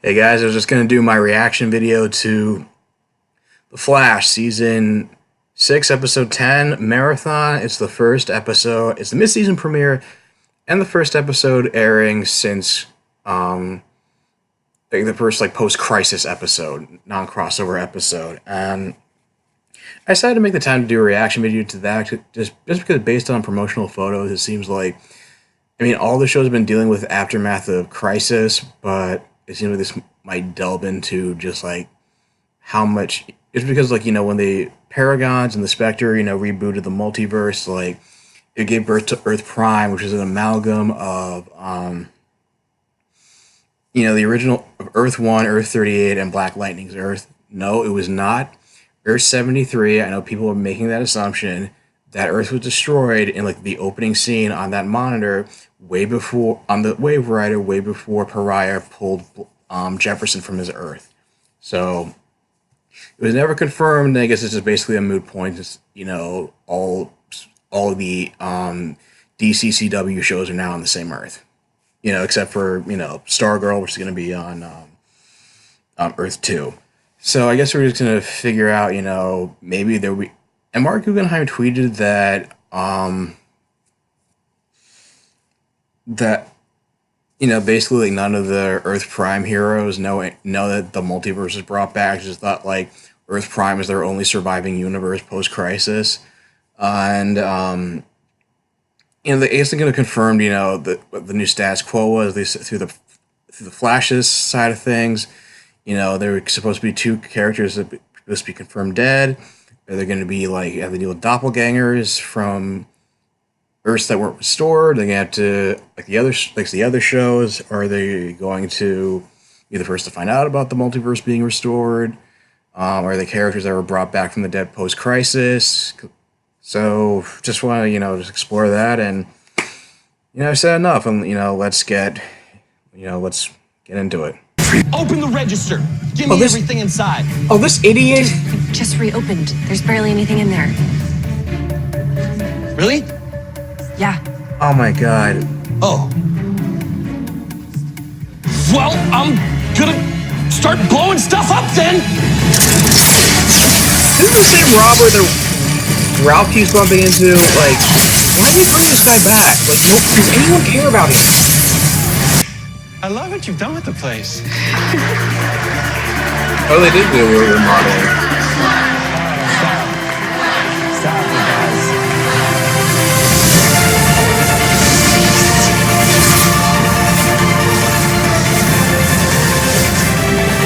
Hey guys, I was just gonna do my reaction video to The Flash season 6, episode 10 marathon. It's the first episode. It's the mid-season premiere and the first episode airing since the first post-crisis episode, non-crossover episode. And I decided to make the time to do a reaction video to that just because based on promotional photos, it seems like all the shows have been dealing with the aftermath of Crisis, but it seems like this might delve into just how much it's because when the Paragons and the Spectre rebooted the multiverse, it gave birth to Earth Prime, which is an amalgam of the original Earth 1, Earth 38, and Black Lightning's Earth. No, it was not Earth 73. I know people are making that assumption that Earth was destroyed in the opening scene on that monitor way before, on the Wave Rider, way before Pariah pulled Jefferson from his Earth. So it was never confirmed. I guess it's just basically a moot point. It's, all of the DCCW shows are now on the same Earth. Except for, Stargirl, which is going to be on Earth 2. So I guess we're just going to figure out, maybe there we... And Mark Guggenheim tweeted that, basically none of the Earth Prime heroes know that the multiverse is brought back. Just thought, Earth Prime is their only surviving universe post-crisis. And, the Ace is going to confirm, what the new status quo was, at least through the Flash's side of things. There were supposed to be two characters that were supposed to be confirmed dead. Are they going to be, have to deal with doppelgangers from Earths that weren't restored? They're going to have to, the other shows, are they going to be the first to find out about the multiverse being restored? Are they characters that were brought back from the dead post-crisis? So just want to, just explore that, and I've said enough, and let's get into it. Open the register. Give me everything inside. Oh, this idiot! Just reopened. There's barely anything in there. Really? Yeah. Oh my god. Oh. Well, I'm gonna start blowing stuff up then. This is the same robber that Ralph keeps bumping into. Why did you bring this guy back? Does anyone care about him? I love what you've done with the place. Oh, they did do a little remodeling. Stop it, guys.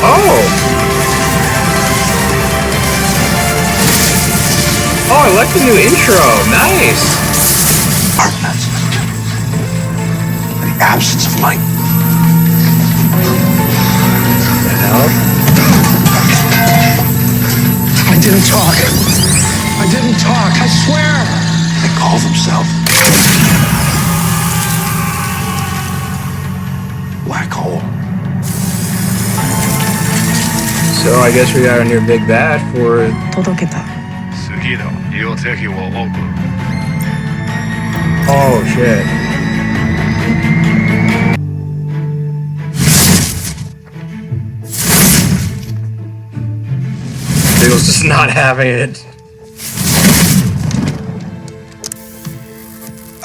Oh! Oh, I like the new intro. Nice! Darkness. The absence of light. The hell? I didn't talk. I swear. They call themselves Black Hole. So I guess we got a new big bad for... 届けた。 Oh shit. Biggles just not having it.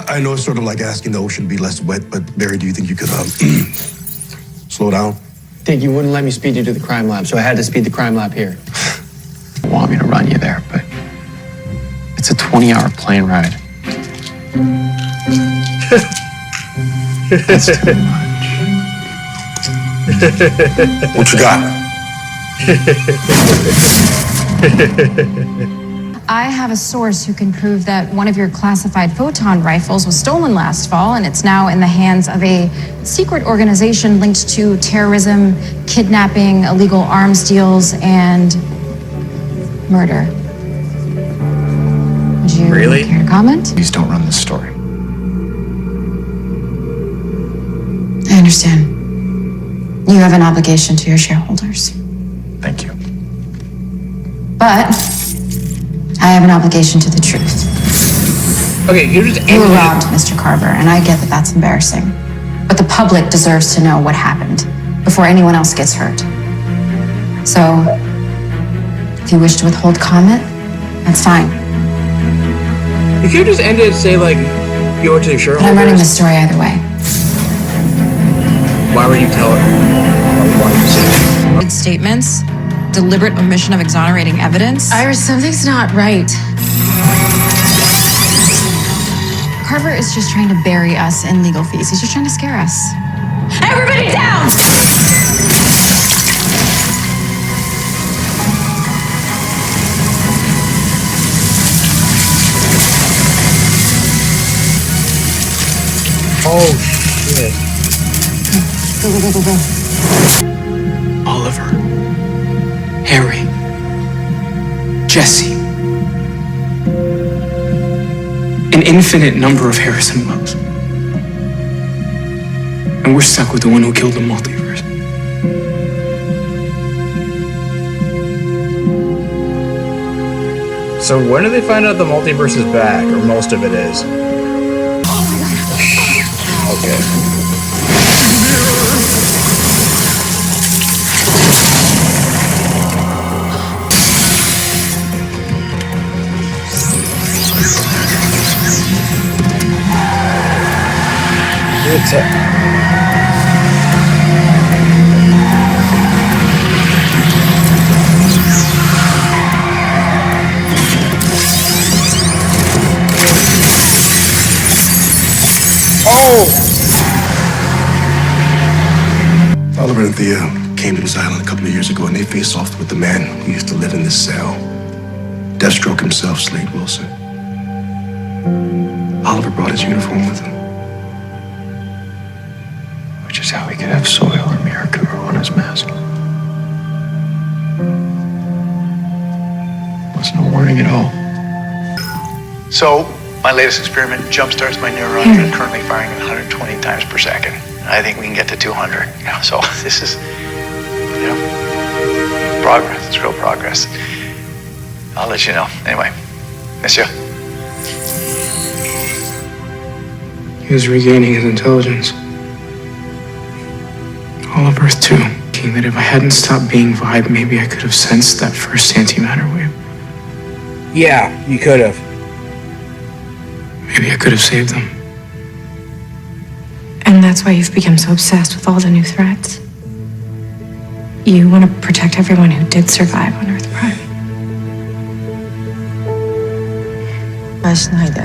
I know it's sort of like asking the ocean to be less wet, but Barry, do you think you could slow down? I think you wouldn't let me speed you to the crime lab, so I had to speed the crime lab here. You want me to run you there, but it's a 20-hour plane ride. That's too much. What you got? I have a source who can prove that one of your classified photon rifles was stolen last fall, and it's now in the hands of a secret organization linked to terrorism, kidnapping, illegal arms deals, and murder. Would you Really? care to comment? Please don't run this story. I understand. You have an obligation to your shareholders. Thank you. But I have an obligation to the truth. Okay, you just You were ended it. robbed, Mr. Carver, and I get that that's embarrassing. But the public deserves to know what happened before anyone else gets hurt. So, if you wish to withhold comment, that's fine. You could just end it and say, like, you owe it to your shareholders. But I'm running the story either way. Why would you tell it? Why would you say that? Statements, deliberate omission of exonerating evidence. Iris, something's not right. Carver is just trying to bury us in legal fees. He's just trying to scare us. Everybody down! Oh, shit. Go. Oliver, Harry, Jesse. An infinite number of Harrison Wells. And we're stuck with the one who killed the multiverse. So when do they find out the multiverse is back, or most of it is? Okay. It's Oliver and Thea came to this island a couple of years ago, and they faced off with the man who used to live in this cell. Deathstroke himself, Slade Wilson. Oliver brought his uniform with him. Which is how he could have soil or Mirakuru on his mask. Was no warning at all. So, my latest experiment jumpstarts my neurons that are currently firing at 120 times per second. I think we can get to 200. So this is, progress. It's real progress. I'll let you know. Anyway, monsieur. He was regaining his intelligence. All of Earth 2. Thinking that if I hadn't stopped being Vibe, maybe I could have sensed that first antimatter wave. Yeah, you could have. Maybe I could have saved them. And that's why you've become so obsessed with all the new threats. You want to protect everyone who did survive on Earth Prime. 失敗しないで。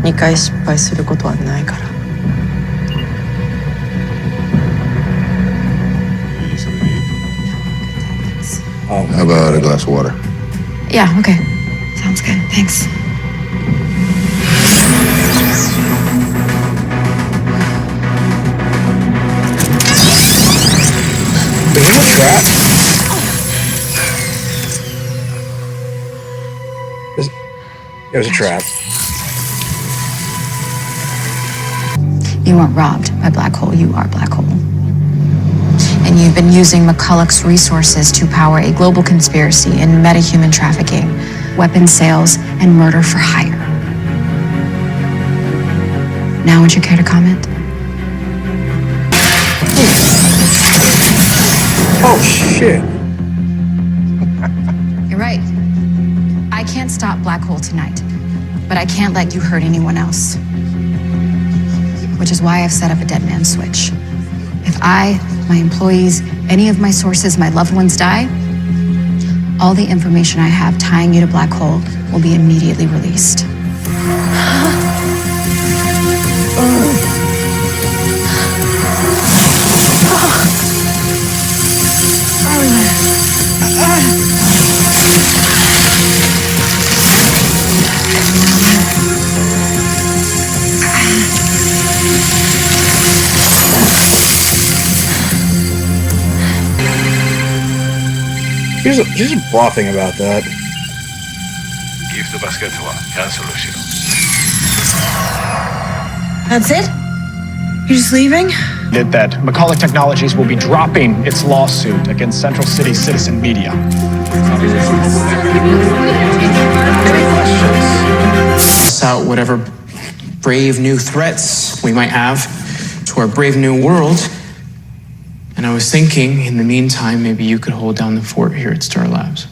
2回失敗することはないから。How about a glass of water? Yeah, okay. Sounds good. Thanks. Is it a trap? It was a trap. You weren't robbed by Black Hole. You are Black Hole. And you've been using McCulloch's resources to power a global conspiracy in metahuman trafficking, weapons sales, and murder for hire. Now, would you care to comment? Oh, shit. You're right. I can't stop Black Hole tonight, but I can't let you hurt anyone else. Which is why I've set up a dead man switch. If I, my employees, any of my sources, my loved ones die, all the information I have tying you to Black Hole will be immediately released. She's bluffing about that. Give the basket to her. Cancel Lucio. That's it? You're just leaving? Did that McCulloch Technologies will be dropping its lawsuit against Central City Citizen Media. Suss out whatever brave new threats we might have to our brave new world, And I was thinking, in the meantime, maybe you could hold down the fort here at Star Labs.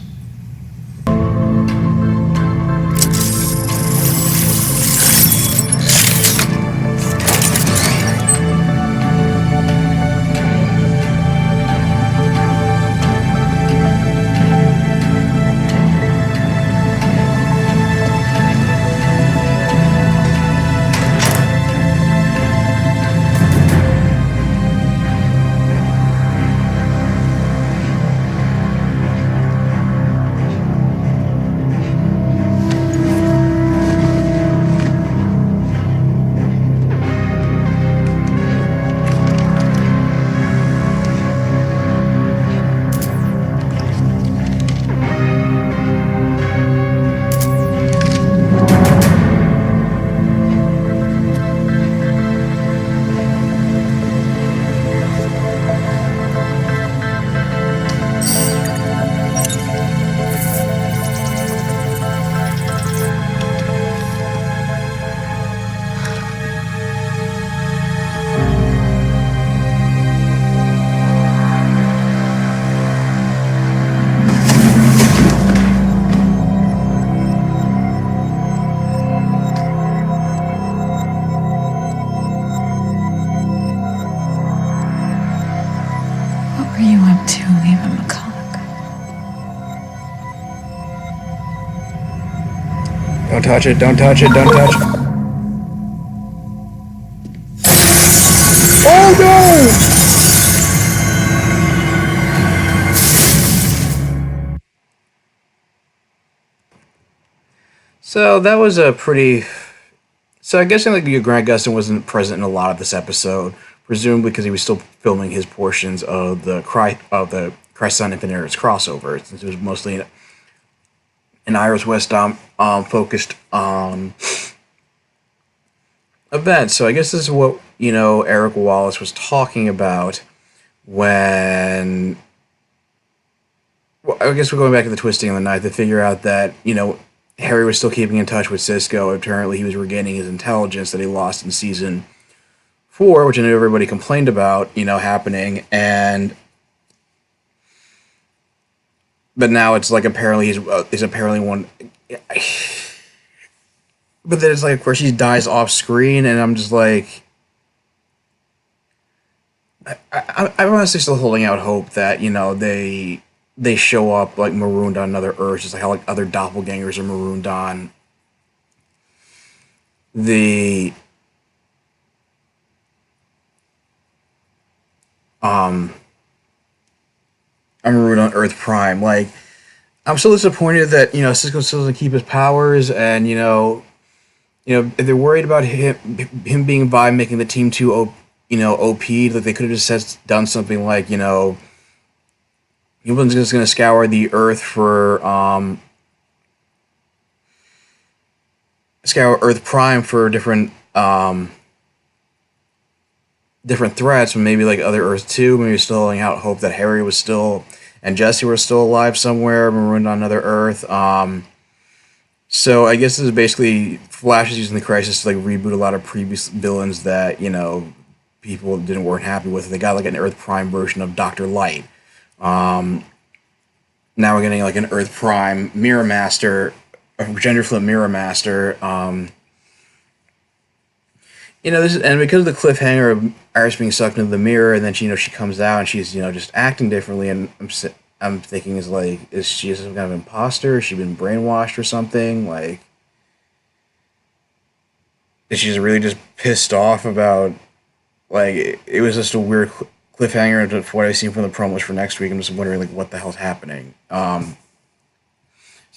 What were you up to leaving McCulloch? Don't touch it, don't touch it, don't touch it. Oh no! So that was a pretty. So I guess like Grant Gustin wasn't present in a lot of this episode, presumably because he was still filming his portions of the Christ Son Infinite Earths crossover, since it was mostly an Iris West focused event. So I guess this is what Eric Wallace was talking about when. Well, I guess we're going back to the twisting of the knife to figure out that Harry was still keeping in touch with Cisco. Apparently, he was regaining his intelligence that he lost in season 4, which I know everybody complained about, happening. But now it's like apparently he's apparently one. But then it's like, of course, he dies off screen, and I'm just like, I'm honestly still holding out hope that they show up like marooned on another Earth, just like how like other doppelgangers are marooned on the are marooned on Earth Prime. Like, I'm so disappointed that Cisco still doesn't keep his powers, and if they're worried about him being by making the team too OP, like they could have just done something like he wasn't just going to scour the Earth for scour Earth Prime for different threats, and maybe like other Earth 2, maybe still holding out hope that Harry was still and Jesse were still alive somewhere, marooned on another Earth. So I guess this is basically Flash is using the Crisis to like reboot a lot of previous villains that people weren't happy with. They got like an Earth Prime version of Dr. Light. Now we're getting like an Earth Prime Mirror Master, a gender flip Mirror Master. This is, and because of the cliffhanger of Iris being sucked into the mirror, and then she comes out and she's just acting differently, and I'm thinking is she some kind of imposter? Has she been brainwashed or something? Like, is she really just pissed off about like it was just a weird cliffhanger to what I've seen from the promos for next week. I'm just wondering like what the hell's happening. So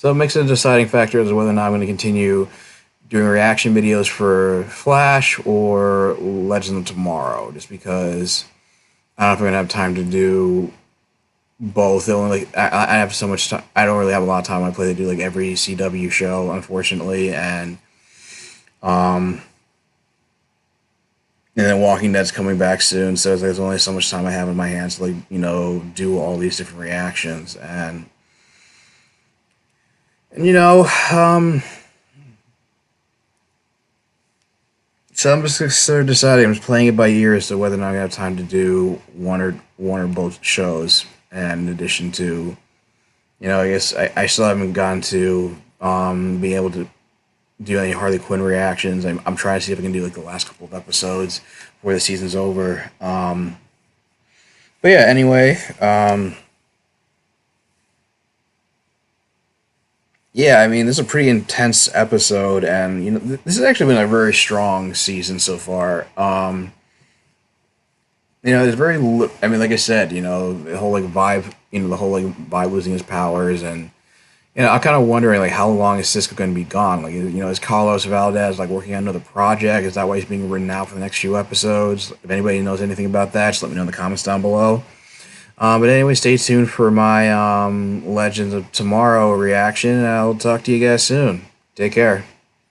it makes it a deciding factor as to whether or not I'm going to continue doing reaction videos for Flash or Legends of Tomorrow, just because I don't know if I'm going to have time to do both. Only like I have so much time. I don't really have a lot of time. I play to do like every CW show, unfortunately, and then Walking Dead's coming back soon, so there's only so much time I have in my hands to do all these different reactions, and So I'm just sort of deciding. I'm just playing it by ear as to whether or not I have time to do one or both shows. And in addition to, I guess I still haven't gotten to being able to do any Harley Quinn reactions. I'm trying to see if I can do like the last couple of episodes before the season's over. But yeah, anyway, yeah, I mean, this is a pretty intense episode, and this has actually been a very strong season so far. There's I mean, like I said, the whole like vibe, the whole like vibe losing his powers, and I'm kind of wondering like how long is Cisco going to be gone? Like, is Carlos Valdez like working on another project? Is that why he's being written out for the next few episodes? If anybody knows anything about that, just let me know in the comments down below. But anyway, stay tuned for my Legends of Tomorrow reaction, and I'll talk to you guys soon. Take care.